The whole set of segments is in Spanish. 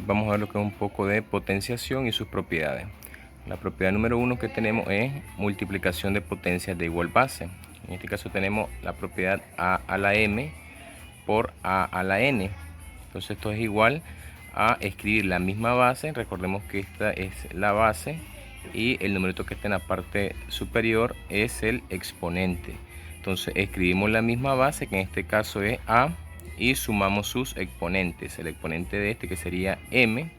vamos a ver lo que es un poco de potenciación y sus propiedades. La propiedad número 1 que tenemos es multiplicación de potencias de igual base. En este caso tenemos la propiedad a a la m por a a la n. Entonces esto es igual a escribir la misma base. Recordemos que esta es la base y el numerito que está en la parte superior es el exponente. Entonces escribimos la misma base, que en este caso es a, y sumamos sus exponentes. El exponente de este, que sería m,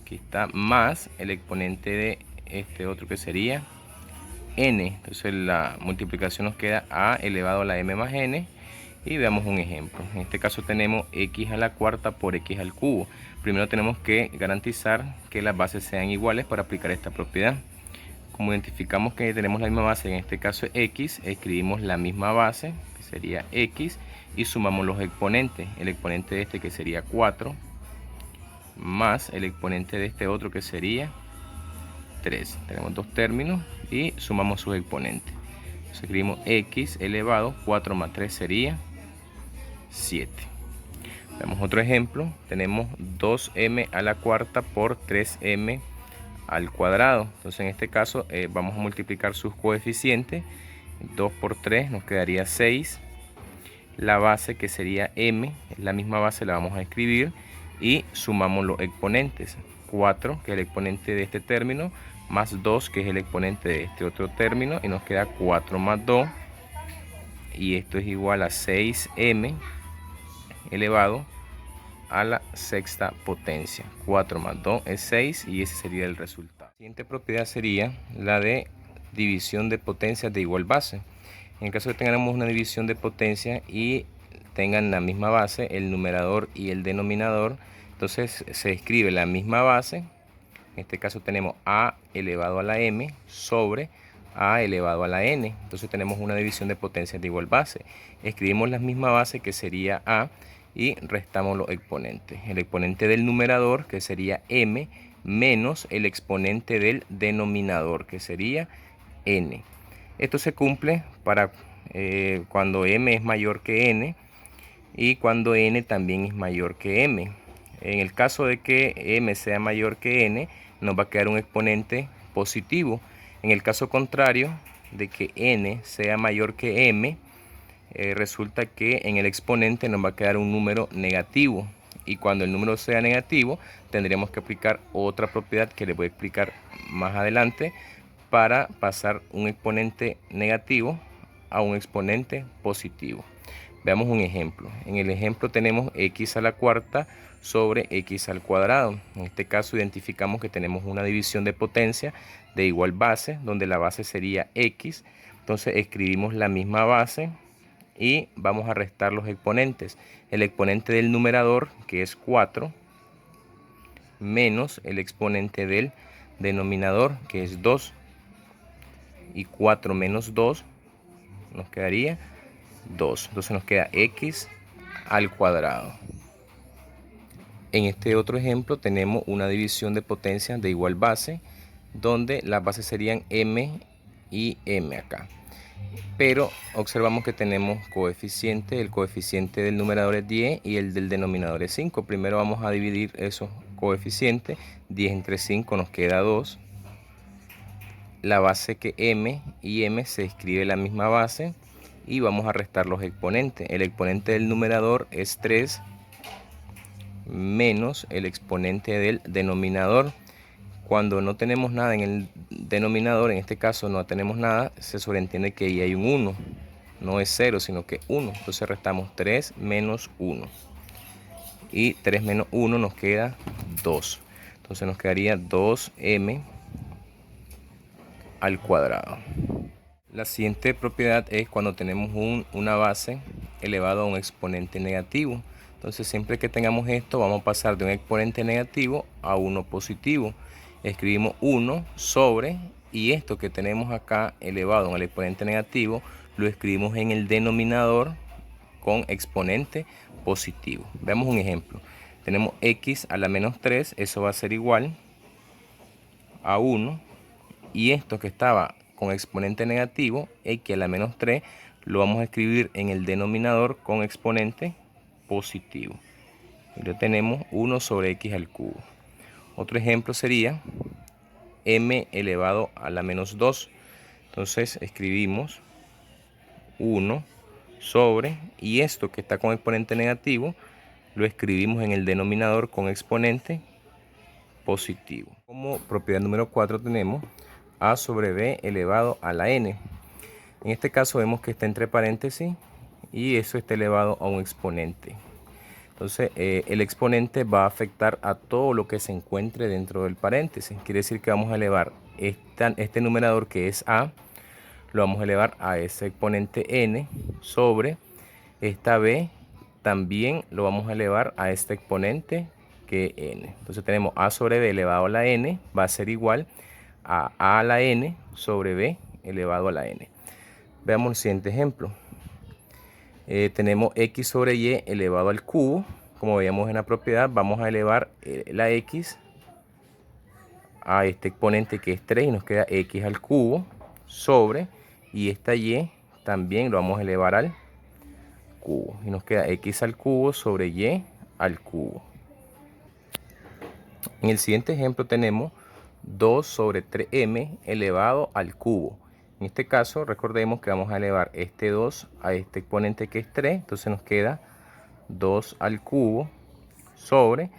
aquí está, más el exponente de este otro, que sería n. Entonces la multiplicación nos queda a elevado a la m más n. Y veamos un ejemplo. En este caso tenemos x a la cuarta por x al cubo. Primero tenemos que garantizar que las bases sean iguales para aplicar esta propiedad. Como identificamos que tenemos la misma base, en este caso x, escribimos la misma base, que sería x, y sumamos los exponentes. El exponente de este, que sería 4, más el exponente de este otro, que sería 3. Tenemos dos términos y sumamos sus exponentes. Entonces escribimos x elevado, 4 más 3 sería 7. Veamos otro ejemplo. Tenemos 2m a la cuarta por 3m al cuadrado. Entonces en este caso vamos a multiplicar sus coeficientes. 2 por 3 nos quedaría 6. La base, que sería m, es la misma base, la vamos a escribir y sumamos los exponentes. 4, que es el exponente de este término, más 2, que es el exponente de este otro término, y nos queda 4 más 2, y esto es igual a 6m elevado a la sexta potencia. 4 más 2 es 6 y ese sería el resultado. La siguiente propiedad sería la de división de potencias de igual base. En el caso de que tengamos una división de potencia y tengan la misma base, el numerador y el denominador, entonces se escribe la misma base. En este caso tenemos a elevado a la m sobre a elevado a la n. Entonces tenemos una división de potencias de igual base. Escribimos la misma base, que sería a, y restamos los exponentes. El exponente del numerador, que sería m, menos el exponente del denominador, que sería n. Esto se cumple para cuando m es mayor que n y cuando n también es mayor que m. En el caso de que m sea mayor que n, nos va a quedar un exponente positivo. En el caso contrario de que n sea mayor que m, resulta que en el exponente nos va a quedar un número negativo. Y cuando el número sea negativo, tendremos que aplicar otra propiedad que les voy a explicar más adelante para pasar un exponente negativo a un exponente positivo. Veamos un ejemplo. En el ejemplo tenemos x a la cuarta sobre x al cuadrado. En este caso identificamos que tenemos una división de potencia de igual base, donde la base sería x. Entonces escribimos la misma base y vamos a restar los exponentes. El exponente del numerador, que es 4, menos el exponente del denominador, que es 2. Y 4 menos 2 nos quedaría 2. Entonces nos queda x al cuadrado. En este otro ejemplo tenemos una división de potencias de igual base, donde las bases serían m y m acá. Pero observamos que tenemos coeficientes. El coeficiente del numerador es 10 y el del denominador es 5. Primero vamos a dividir esos coeficientes. 10 entre 5 nos queda 2. La base, que m y m, se escribe la misma base y vamos a restar los exponentes. El exponente del numerador es 3 menos el exponente del denominador. Cuando no tenemos nada en el denominador, en este caso no tenemos nada, se sobreentiende que ahí hay un 1. No es 0, sino que 1. Entonces restamos 3 menos 1. Y 3 menos 1 nos queda 2. Entonces nos quedaría 2m al cuadrado. La siguiente propiedad es cuando tenemos una base elevado a un exponente negativo. Entonces siempre que tengamos esto, vamos a pasar de un exponente negativo a uno positivo. Escribimos 1 sobre, y esto que tenemos acá elevado en el exponente negativo, lo escribimos en el denominador con exponente positivo. Veamos un ejemplo. Tenemos x a la menos 3, eso va a ser igual a 1. Y esto que estaba con exponente negativo, x a la menos 3, lo vamos a escribir en el denominador con exponente positivo. y lo tenemos 1 sobre x al cubo. Otro ejemplo sería m elevado a la menos 2. Entonces escribimos 1 sobre, y esto que está con exponente negativo lo escribimos en el denominador con exponente positivo. Como propiedad número 4 tenemos a sobre b elevado a la n. En este caso vemos que está entre paréntesis y eso está elevado a un exponente. Entonces el exponente va a afectar a todo lo que se encuentre dentro del paréntesis. Quiere decir que vamos a elevar este numerador, que es a, lo vamos a elevar a ese exponente n sobre esta b, también lo vamos a elevar a este exponente que n. Entonces tenemos a sobre b elevado a la n va a ser igual a la n sobre b elevado a la n. Veamos el siguiente ejemplo. Tenemos x sobre y elevado al cubo. Como veíamos en la propiedad, vamos a elevar la x a este exponente que es 3 y nos queda x al cubo sobre, y esta y también lo vamos a elevar al cubo y nos queda x al cubo sobre y al cubo. En el siguiente ejemplo tenemos 2 sobre 3m elevado al cubo. En este caso recordemos que vamos a elevar este 2 a este exponente que es 3, entonces nos queda 2 al cubo sobre,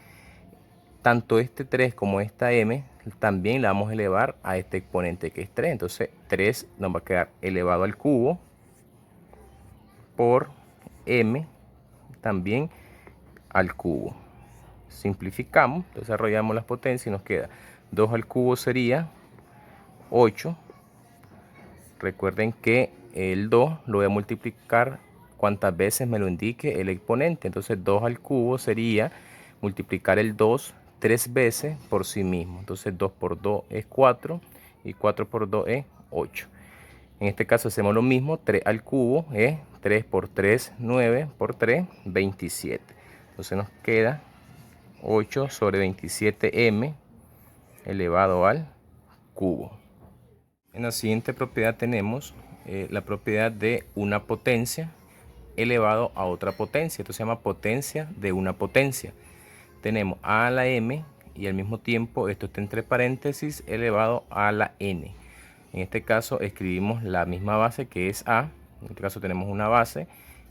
tanto este 3 como esta m también la vamos a elevar a este exponente que es 3, entonces 3 nos va a quedar elevado al cubo por m también al cubo. Simplificamos, desarrollamos las potencias y nos queda 2 al cubo sería 8. Recuerden que el 2 lo voy a multiplicar cuantas veces me lo indique el exponente. Entonces 2 al cubo sería multiplicar el 2 3 veces por sí mismo. Entonces 2 por 2 es 4 y 4 por 2 es 8. En este caso hacemos lo mismo, 3 al cubo es 3 por 3, 9 por 3, 27. Entonces nos queda 8 sobre 27m elevado al cubo. En la siguiente propiedad tenemos la propiedad de una potencia elevado a otra potencia. Esto se llama potencia de una potencia. Tenemos a la m y al mismo tiempo esto está entre paréntesis elevado a la n. En este caso escribimos la misma base que es a. En este caso tenemos una base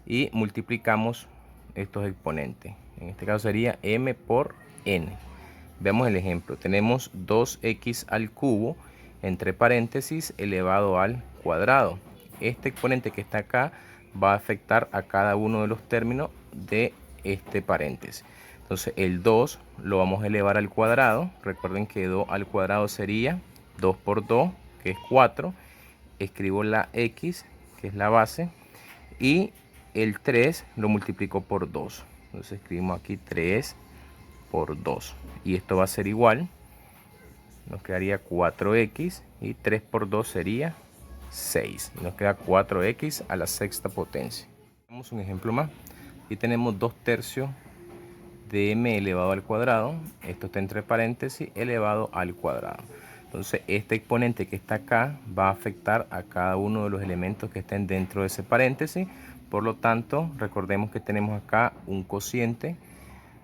y multiplicamos estos exponentes. En este caso sería m por n. Veamos el ejemplo. Tenemos 2x al cubo entre paréntesis elevado al cuadrado. Este exponente que está acá va a afectar a cada uno de los términos de este paréntesis. Entonces el 2 lo vamos a elevar al cuadrado. Recuerden que 2 al cuadrado sería 2 por 2, que es 4. Escribo la x, que es la base, y el 3 lo multiplico por 2. Entonces escribimos aquí 3 por 2. Y esto va a ser igual. Nos quedaría 4x y 3 por 2 sería 6. Nos queda 4x a la sexta potencia. Vamos un ejemplo más. Aquí tenemos 2 tercios de m elevado al cuadrado. Esto está entre paréntesis elevado al cuadrado. Entonces este exponente que está acá va a afectar a cada uno de los elementos que estén dentro de ese paréntesis. Por lo tanto, recordemos que tenemos acá un cociente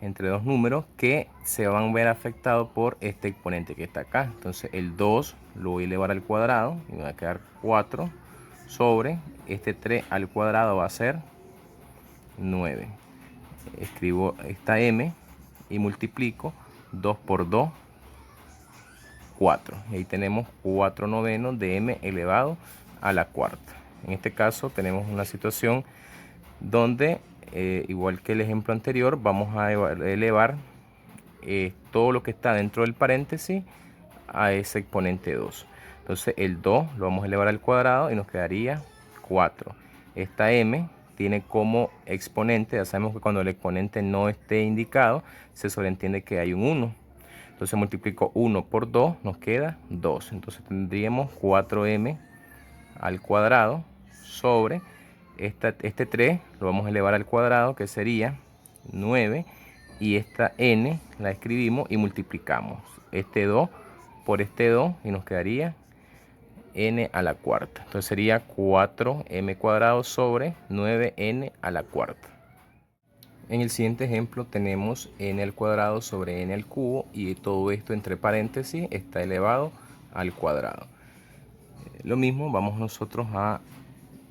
entre dos números que se van a ver afectados por este exponente que está acá. Entonces el 2 lo voy a elevar al cuadrado y me va a quedar 4 sobre este 3 al cuadrado va a ser 9. Escribo esta m y multiplico 2 por 2, 4. Y ahí tenemos 4 novenos de m elevado a la cuarta. En este caso tenemos una situación donde igual que el ejemplo anterior, vamos a elevar todo lo que está dentro del paréntesis a ese exponente 2. Entonces el 2 lo vamos a elevar al cuadrado y nos quedaría 4. Esta m tiene como exponente, ya sabemos que cuando el exponente no esté indicado, se sobreentiende que hay un 1. Entonces multiplico 1 por 2, nos queda 2. Entonces tendríamos 4m al cuadrado sobre este 3 lo vamos a elevar al cuadrado, que sería 9, y esta n la escribimos y multiplicamos este 2 por este 2 y nos quedaría n a la cuarta. Entonces sería 4m cuadrado sobre 9n a la cuarta. En el siguiente ejemplo tenemos n al cuadrado sobre n al cubo y todo esto entre paréntesis está elevado al cuadrado. Lo mismo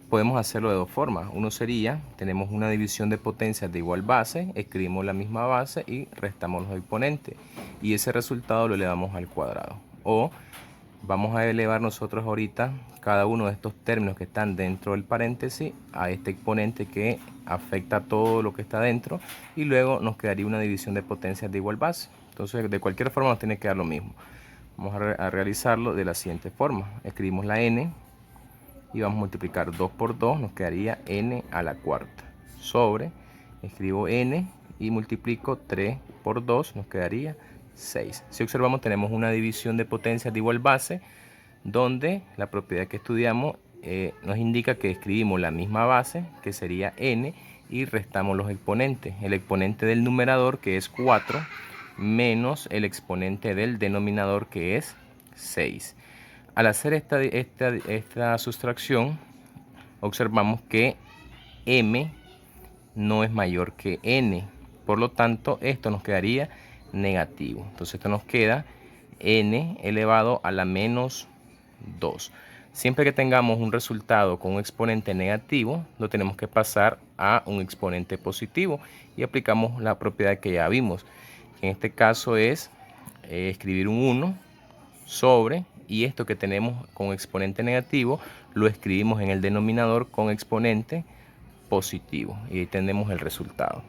podemos hacerlo de dos formas. Uno sería, tenemos una división de potencias de igual base, escribimos la misma base y restamos los exponentes y ese resultado lo elevamos al cuadrado. O vamos a elevar nosotros ahorita cada uno de estos términos que están dentro del paréntesis a este exponente que afecta a todo lo que está dentro y luego nos quedaría una división de potencias de igual base. Entonces de cualquier forma nos tiene que dar lo mismo. Vamos a realizarlo de la siguiente forma. Escribimos la n y vamos a multiplicar 2 por 2, nos quedaría n a la cuarta. Sobre, escribo n y multiplico 3 por 2, nos quedaría 6. Si observamos tenemos una división de potencias de igual base, donde la propiedad que estudiamos nos indica que escribimos la misma base, que sería n, y restamos los exponentes. El exponente del numerador, que es 4, menos el exponente del denominador, que es 6. Al hacer esta sustracción, observamos que m no es mayor que n. Por lo tanto, esto nos quedaría negativo. Entonces, esto nos queda n elevado a la menos 2. Siempre que tengamos un resultado con un exponente negativo, lo tenemos que pasar a un exponente positivo y aplicamos la propiedad que ya vimos. En este caso es escribir un 1 sobre, y esto que tenemos con exponente negativo lo escribimos en el denominador con exponente positivo y ahí tenemos el resultado.